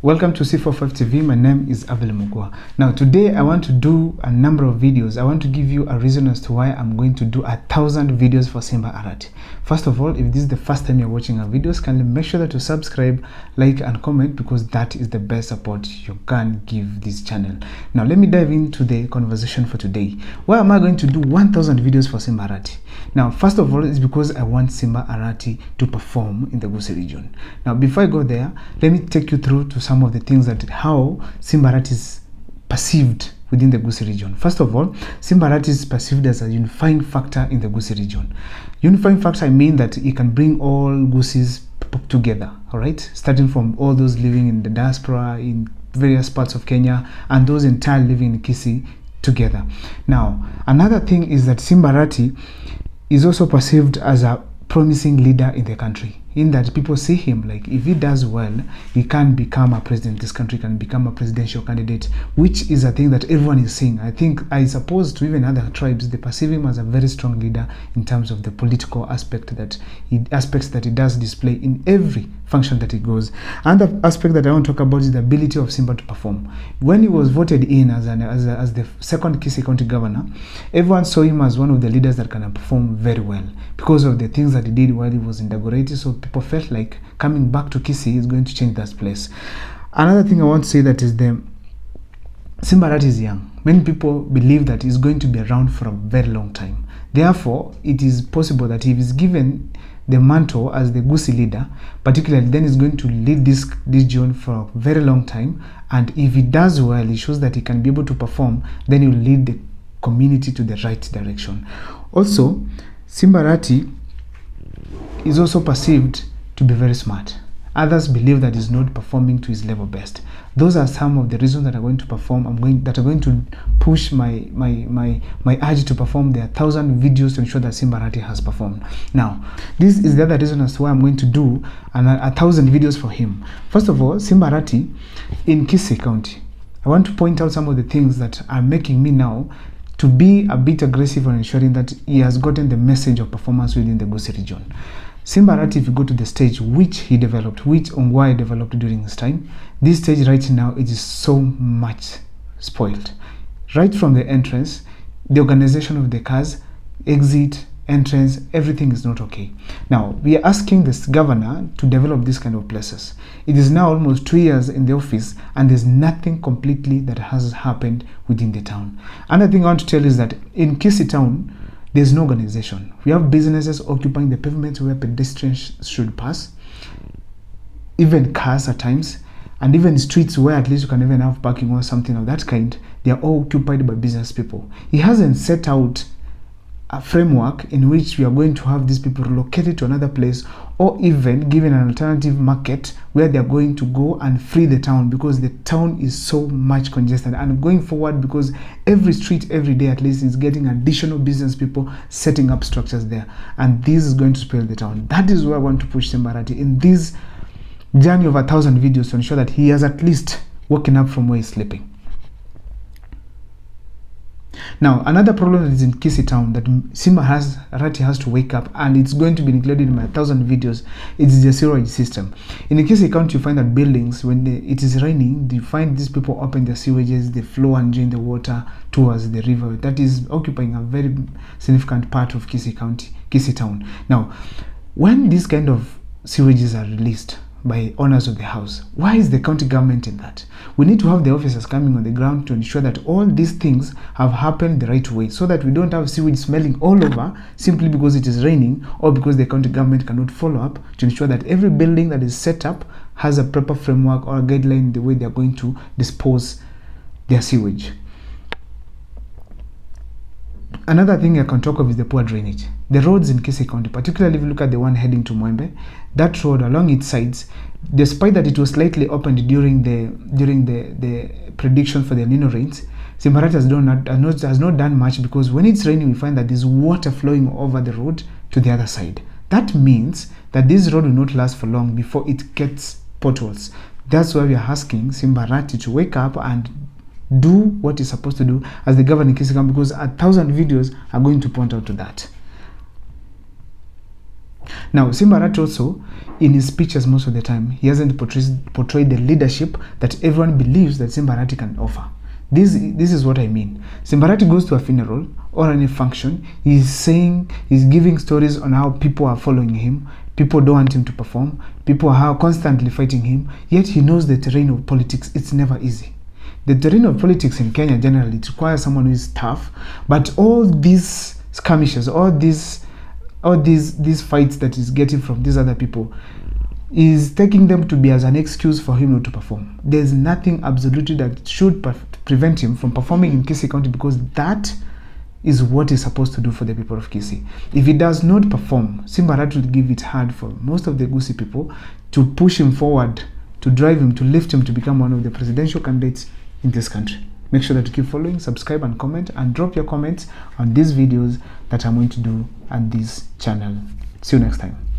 Welcome to C45 TV. My name is Abel Mugwa. Now today I want to do a number of videos. I want to give you a reason as to why I'm going to do 1,000 videos for Simba Arati. First of all, if this is the first time you're watching our videos, kindly make sure that you subscribe, like and comment, because that is the best support you can give this channel. Now let me dive into the conversation for today. Why am I going to do 1,000 videos for Simba Arati? Now first of all, it's because I want Simba Arati to perform in the Gusii region. Now before I go there, let me take you through to some of the things that how Simba Arati is perceived within the Gusii region. First of all, Simba Arati is perceived as a unifying factor in the Gusii region. Unifying factor, I mean that it can bring all Gusis together, all right? Starting from all those living in the diaspora in various parts of Kenya and those entirely living in Kisii together. Now, another thing is that Simba Arati is also perceived as a promising leader in the country, in that people see him like if he does well, he can become a president. This country can become a presidential candidate, which is a thing that everyone is seeing. I suppose to even other tribes, they perceive him as a very strong leader in terms of the political aspects that he does display in every function that he goes. Another aspect that I want to talk about is the ability of Simba to perform. When he was voted in as the second Kisii County governor, everyone saw him as one of the leaders that can perform very well because of the things that he did while he was inaugurated. So people felt like coming back to Kisii is going to change that place. Another thing I want to say that is the Simba Arati is young. Many people believe that he's going to be around for a very long time. Therefore, it is possible that if he's given the mantle as the Gusii leader, particularly, then he's going to lead this region for a very long time. And if he does well, he shows that he can be able to perform, then he'll lead the community to the right direction. Also, Simba Arati is also perceived to be very smart. Others believe that he's not performing to his level best. Those are some of the reasons that are going to push my urge to perform the 1,000 videos to ensure that Simba Arati has performed. Now, this is the other reason as to why I'm going to do 1,000 videos for him. First of all, Simba Arati in Kisii County. I want to point out some of the things that are making me now to be a bit aggressive on ensuring that he has gotten the message of performance within the Gusii region. Simba Arati, if you go to the stage which he developed, which Ongwae developed during his time, this stage right now, it is so much spoiled. Right from the entrance, the organization of the cars, exit, entrance, everything is not okay. Now, we are asking this governor to develop this kind of places. It is now almost 2 years in the office and there's nothing completely that has happened within the town. Another thing I want to tell is that in Kisii town, there's no organization. We have businesses occupying the pavements where pedestrians should pass, even cars at times, and even streets where at least you can even have parking or something of that kind. They are all occupied by business people. He hasn't set out a framework in which we are going to have these people relocated to another place, or even given an alternative market where they are going to go and free the town, because the town is so much congested. And going forward, because every street every day at least is getting additional business people setting up structures there, and this is going to spoil the town. That is where I want to push Simba Arati in this journey of 1,000 videos to ensure that he has at least woken up from where he's sleeping. Now, another problem that is in Kisii town that Simba Arati has to wake up, and it's going to be included in my 1,000 videos, is the sewage system. In the Kisii county, you find that buildings, when it is raining, you find these people open their sewages, they flow and drain the water towards the river. That is occupying a very significant part of Kisii county, Kisii town. Now, when these kind of sewages are released by owners of the house, why is the county government in that? We need to have the officers coming on the ground to ensure that all these things have happened the right way, so that we don't have sewage smelling all over simply because it is raining, or because the county government cannot follow up to ensure that every building that is set up has a proper framework or a guideline the way they are going to dispose their sewage. Another thing I can talk of is the poor drainage. The roads in Kisii County, particularly if you look at the one heading to Mwembe, that road along its sides, despite that it was slightly opened during the prediction for the El Nino rains, Simba Arati has not done much, because when it's raining, we find that there's water flowing over the road to the other side. That means that this road will not last for long before it gets potholes. That's why we are asking Simba Arati to wake up and do what he's supposed to do as the governor in Kisii County, because 1,000 videos are going to point out to that. Now, Simba Arati also, in his speeches most of the time, he hasn't portrayed the leadership that everyone believes that Simba Arati can offer. This is what I mean. Simba Arati goes to a funeral or any function, he's giving stories on how people are following him, people don't want him to perform, people are constantly fighting him, yet he knows the terrain of politics, it's never easy. The terrain of politics in Kenya generally, it requires someone who is tough, but all these skirmishes, all these fights that he's getting from these other people is taking them to be as an excuse for him not to perform. There's nothing absolutely that should prevent him from performing in Kisii County, because that is what he's supposed to do for the people of Kisii. If he does not perform, Simba Arati will give it hard for most of the Gusii people to push him forward, to drive him, to lift him to become one of the presidential candidates in this country. Make sure that you keep following, subscribe and comment, and drop your comments on these videos that I'm going to do on this channel. See you next time.